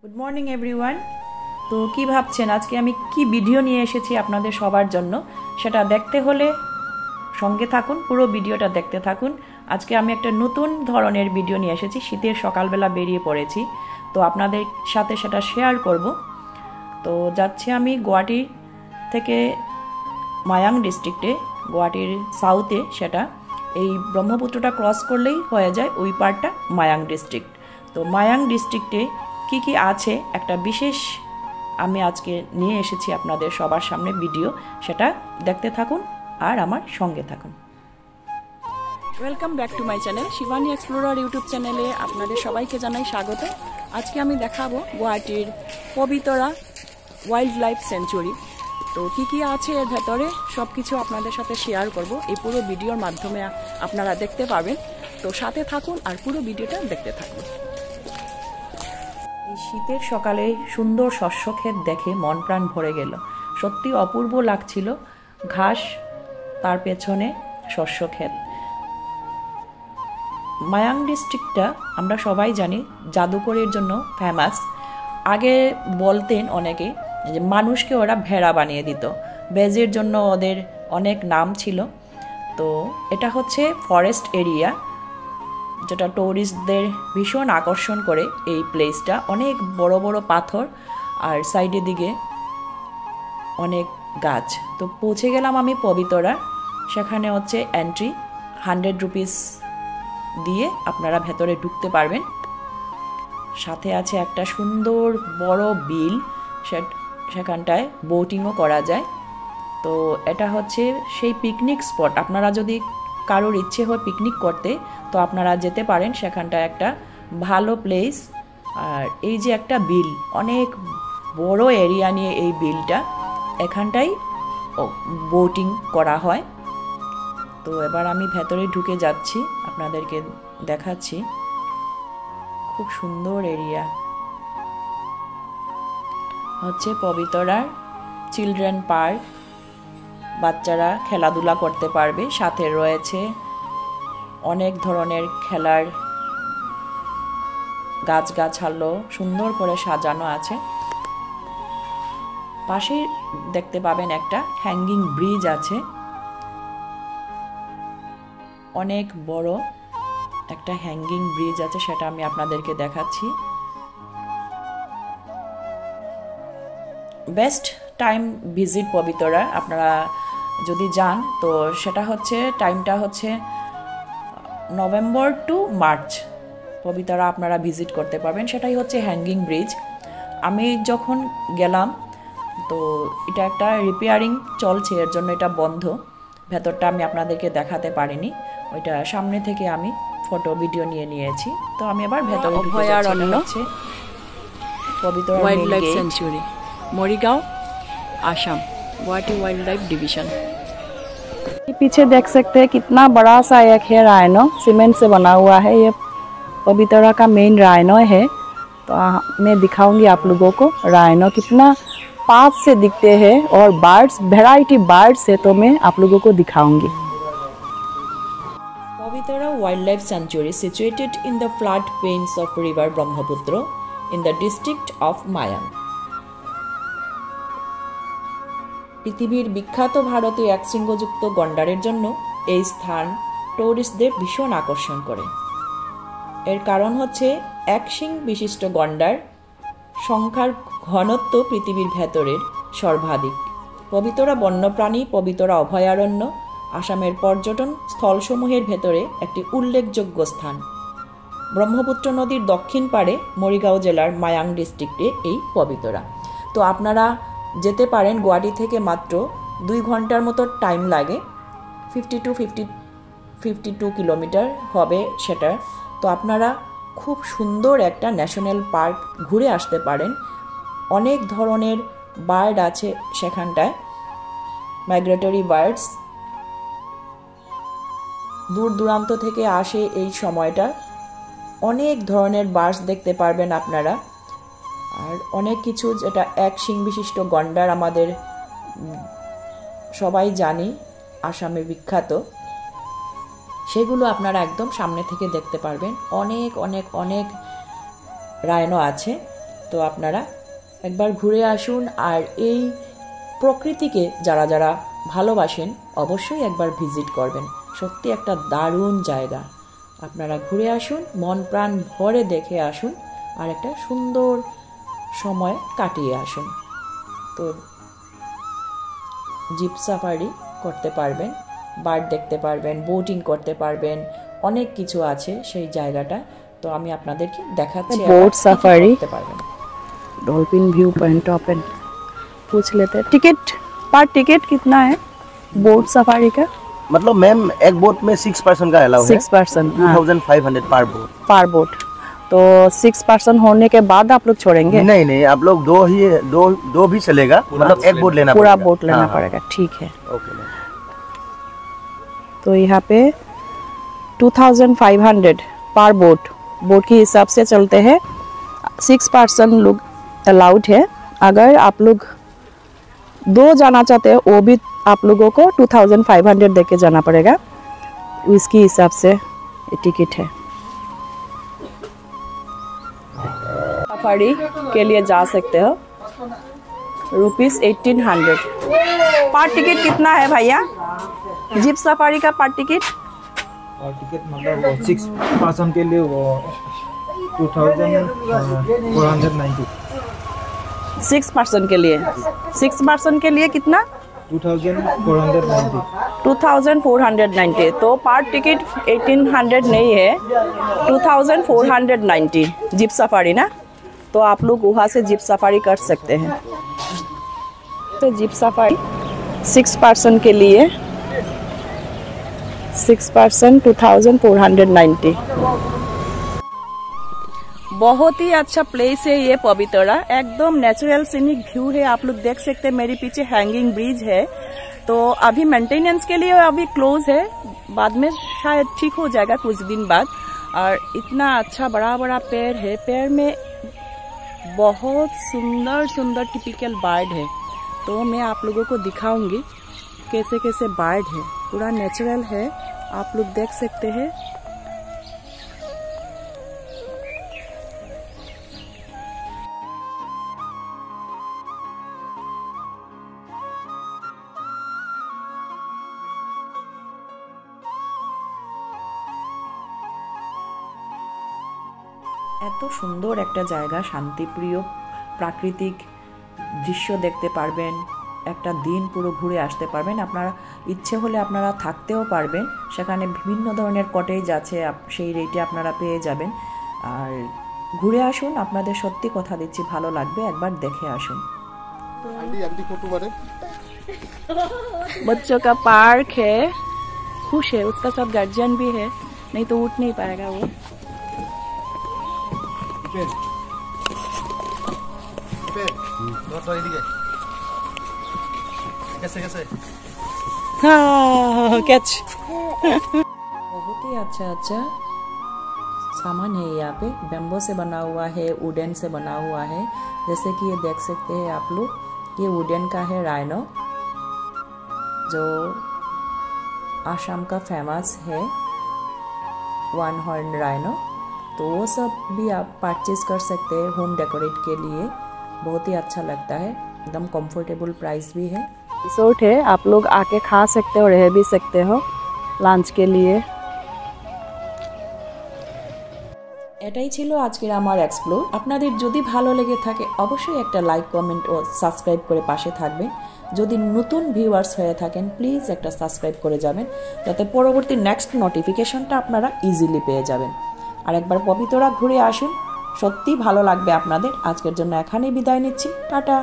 Good morning everyone. তো কি ভাবছেন আজকে আমি কি ভিডিও নিয়ে এসেছি আপনাদের সবার জন্য, সেটা দেখতে হলে সঙ্গে থাকুন, পুরো ভিডিওটা দেখতে থাকুন। আজকে আমি একটা নতুন ধরনের ভিডিও নিয়ে এসেছি। শীতের সকালবেলা বেরিয়ে পড়েছি, তো আপনাদের সাথে সেটা শেয়ার করব। তো যাচ্ছি আমি গুয়াহাটি থেকে মায়াং ডিস্ট্রিক্টে, গুয়াহাটির সাউথে সেটা। এই ব্রহ্মপুত্রটা ক্রস করলেই হয়ে যায় ওই পার্টটা মায়াং ডিস্ট্রিক্ট। তো মায়াং ডিস্ট্রিক্টে কি কি আছে একটা বিশেষ আমি আজকে নিয়ে এসেছি আপনাদের সবার সামনে ভিডিও, সেটা দেখতে থাকুন আর আমার সঙ্গে থাকুন। Welcome back to my channel Shivani explorer YouTube চ্যানেলে আপনাদের সবাইকে জানাই স্বাগত। আজকে আমি দেখাবো গুয়াহাটির পবিতরা ওয়াইল্ড লাইফ সেঞ্চুরি। তো কি কি আছে এর ভেতরে সব কিছু আপনাদের সাথে শেয়ার করব। এই পুরো ভিডিওর মাধ্যমে আপনারা দেখতে পাবেন, তো সাথে থাকুন আর পুরো ভিডিওটা দেখতে থাকুন। এই শীতের সকালে সুন্দর শস্য ক্ষেত দেখে মন প্রাণ ভরে গেল। সত্যি অপূর্ব লাগছিল, ঘাস তার পেছনে শস্য ক্ষেত। মায়াং ডিস্ট্রিক্টটা আমরা সবাই জানি জাদুকরের জন্য ফেমাস। আগে বলতেন অনেকে যে মানুষকে ওরা ভেড়া বানিয়ে দিত, বেজের জন্য ওদের অনেক নাম ছিল। তো এটা হচ্ছে ফরেস্ট এরিয়া, যেটা টুরিস্টদের ভীষণ আকর্ষণ করে। এই প্লেসটা অনেক বড় বড় পাথর আর সাইডের দিকে অনেক গাছ। তো পৌঁছে গেলাম আমি পবিতরা। সেখানে হচ্ছে এন্ট্রি 100 রুপিস দিয়ে আপনারা ভেতরে ঢুকতে পারবেন। সাথে আছে একটা সুন্দর বড় বিল, সেখানটায় বোটিংও করা যায়। তো এটা হচ্ছে সেই পিকনিক স্পট। আপনারা যদি কারোর ইচ্ছে হয় পিকনিক করতে, তো আপনারা যেতে পারেন, সেখানটা একটা ভালো প্লেস। আর এই যে একটা বিল, অনেক বড় এরিয়া নিয়ে এই বিলটা, এখানটাই বোটিং করা হয়। তো এবার আমি ভেতরে ঢুকে যাচ্ছি, আপনাদেরকে দেখাচ্ছি। খুব সুন্দর এরিয়া হচ্ছে পবিতরার চিলড্রেন পার্ক। বাচ্চারা খেলাধুলা করতে পারবে, সাথে রয়েছে অনেক ধরনের খেলার গাছগাছালো সুন্দর করে সাজানো আছে। পাশে দেখতে পাবেন একটা হ্যাঙ্গিং ব্রিজ আছে, অনেক বড় একটা হ্যাঙ্গিং ব্রিজ আছে, সেটা আমি আপনাদেরকে দেখাচ্ছি। বেস্ট টাইম ভিজিট পবিতরা আপনারা যদি যান, তো সেটা হচ্ছে টাইমটা হচ্ছে নভেম্বর টু মার্চ পবিতরা আপনারা ভিজিট করতে পারবেন। সেটাই হচ্ছে হ্যাঙ্গিং ব্রিজ। আমি যখন গেলাম, তো এটা একটা রিপেয়ারিং চলছে, এর জন্য এটা বন্ধ। ভেতরটা আমি আপনাদেরকে দেখাতে পারিনি, ওইটা সামনে থেকে আমি ফটো ভিডিও নিয়ে নিয়েছি। তো আমি এবার ভেতরে অভয়ারণ্য Pobitora wildlife sanctuary, Morigaon, Assam, Guwahati wildlife division. पीछे देख सकते हैं कितना बड़ा सा एक है राइनो, सीमेंट से बना हुआ है। ये पवितरा का मेन राइनो है। तो मैं दिखाऊंगी आप लोगों को राइनो कितना पास से दिखते हैं, और बर्ड्स वैरायटी बर्ड्स है, तो मैं आप लोगों को दिखाऊंगी। Pobitora wildlife sanctuary situated in the flood plains of river Brahmaputra in the district of Mayang। পৃথিবীর বিখ্যাত ভারতীয় এক শৃঙ্গযুক্ত গন্ডারের জন্য এই স্থান টুরিস্টদের ভীষণ আকর্ষণ করে। এর কারণ হচ্ছে এক শিং বিশিষ্ট গন্ডার সংখ্যার ঘনত্ব পৃথিবীর ভেতরের সর্বাধিক। পবিতরা বন্যপ্রাণী পবিতরা অভয়ারণ্য আসামের পর্যটন স্থলসমূহের ভেতরে একটি উল্লেখযোগ্য স্থান। ব্রহ্মপুত্র নদীর দক্ষিণ পাড়ে মরিগাঁও জেলার মায়াং ডিস্ট্রিক্টে এই পবিতরা। তো আপনারা যেতে পারেন, গুয়াহাটি থেকে মাত্র 2 ঘন্টার মতো টাইম লাগে, 52 কিলোমিটার হবে সেটা। তো আপনারা খুব সুন্দর একটা ন্যাশনাল পার্ক ঘুরে আসতে পারেন। অনেক ধরনের বার্ড আছে সেখানটায়, মাইগ্রেটরি বার্ডস দূর দূরান্ত থেকে আসে এই সময়টা। অনেক ধরনের বার্ডস দেখতে পারবেন আপনারা। আর অনেক কিছু, যেটা এক শিং বিশিষ্ট গন্ডার আমাদের সবাই জানি আসামে বিখ্যাত, সেগুলো আপনারা একদম সামনে থেকে দেখতে পারবেন। অনেক অনেক অনেক রাইনো আছে। তো আপনারা একবার ঘুরে আসুন। আর এই প্রকৃতিকে যারা যারা ভালোবাসেন অবশ্যই একবার ভিজিট করবেন। সত্যি একটা দারুণ জায়গা। আপনারা ঘুরে আসুন, মন প্রাণ ভরে দেখে আসুন আর একটা সুন্দর সময় কাটিয়ে আসুন। তো জিপ সাফারি করতে পারবেন, বার্ড দেখতে পারবেন, বোটিং করতে পারবেন, অনেক কিছু আছে সেই জায়গাটা। তো আমি আপনাদেরকে দেখাচ্ছি। बोट सफारी করতে পারবেন। डॉल्फिन व्यू पॉइंट ओपन पूछ लेते हैं। टिकट पर टिकट कितना है बोट सफारी का? मतलब मैम एक बोट में 6 पर्सन का अलाउ है। 6 पर्सन 2500 पर बोट। पर बोट। तो 6 पर्सन होने के बाद आप लोग छोड़ेंगे? नहीं नहीं, आप लोग दो भी चलेगा, मतलब एक बोट लेना पूरा पड़ेगा। बोट लेना हाँ, पड़ेगा, ठीक है। Okay ma'am. तो यहाँ पे 2500 पर बोट के हिसाब से चलते हैं। 6 पर्सन लोग अलाउड है। अगर आप लोग 2 जाना चाहते हैं वो भी आप लोगों को 2500 दे के जाना पड़ेगा। इसके हिसाब से टिकट है। सफारी के लिए जा सकते हो ₹1800 पर टिकट। कितना है भैया जीप सफारी का पर टिकट? और टिकट मतलब 6 पर्सन के लिए वो 2490। 6 पर्सन के लिए 6 पर्सन के लिए कितना? 2490। 2490। तो पर टिकट 1800 नहीं है, 2490 जीप सफारी ना। तो आप लोग वहाँ से जीप सफारी कर सकते हैं। तो जीप सफारी 6 पर्सन के लिए 6 पर्सन 2490। बहुत ही अच्छा प्लेस है ये पवित्रा, एकदम नेचुरल सीनिक व्यू है। आप लोग देख सकते हैं मेरे पीछे हैंगिंग ब्रिज है। तो अभी मेंटेनेंस के लिए अभी क्लोज है, बाद में शायद ठीक हो जाएगा कुछ दिन बाद। और इतना अच्छा बड़ा बड़ा पेड़ है, पेड़ में बहुत सुंदर सुंदर टिपिकल बर्ड है। तो मैं आप लोगों को दिखाऊंगी कैसे कैसे बर्ड है, पूरा नेचुरल है, आप लोग देख सकते हैं। এত সুন্দর একটা জায়গা, শান্তিপ্রিয় প্রাকৃতিক দৃশ্য দেখতে পারবেন, একটা দিন পুরো ঘুরে আসতে পারবেন। আপনারা ইচ্ছে হলে আপনারা থাকতেও পারবেন, সেখানে বিভিন্ন ধরনের কটেজ আছে, সেই রেটে আপনারা পেয়ে যাবেন। আর ঘুরে আসুন, আপনাদের সত্যি কথা দিচ্ছি ভালো লাগবে, একবার দেখে আসুন। बच्चों का पार्क है, खुश है, उसका सब गार्जियन भी है, नहीं तो उठ नहीं पाएगा वो। हाँ कैच। बहुत ही अच्छा अच्छा सामान है यहाँ पे, बैम्बो से बना हुआ है, वुडन से बना हुआ है। जैसे कि ये देख सकते हैं आप लोग, ये वुडन का है राइनो, जो आसाम का फेमस है 1 हॉर्न राइनो। तो वो सब भी आप परचेज कर सकते हैं होम डेकोरेट के लिए, बहुत ही अच्छा लगता है, एकदम कंफर्टेबल प्राइस भी है। रिसोर्ट है, आप लोग आके खा सकते हो, रह भी सकते हो लंच के लिए। এটাই ছিল আজকের আমার এক্সপ্লোর। আপনাদের যদি ভালো লেগে থাকে অবশ্যই একটা লাইক, কমেন্ট ও সাবস্ক্রাইব করে পাশে থাকবেন। যদি নতুন ভিউয়ার্স হয়ে থাকেন প্লিজ একটা সাবস্ক্রাইব করে যাবেন, যাতে পরবর্তী নেক্সট নোটিফিকেশনটা আপনারা ইজিলি পেয়ে যাবেন। আর একবার পবিত্রা ঘুরে আসুন, সত্যি ভালো লাগবে আপনাদের। আজকের জন্য এখানেই বিদায় নিচ্ছি, টাটা।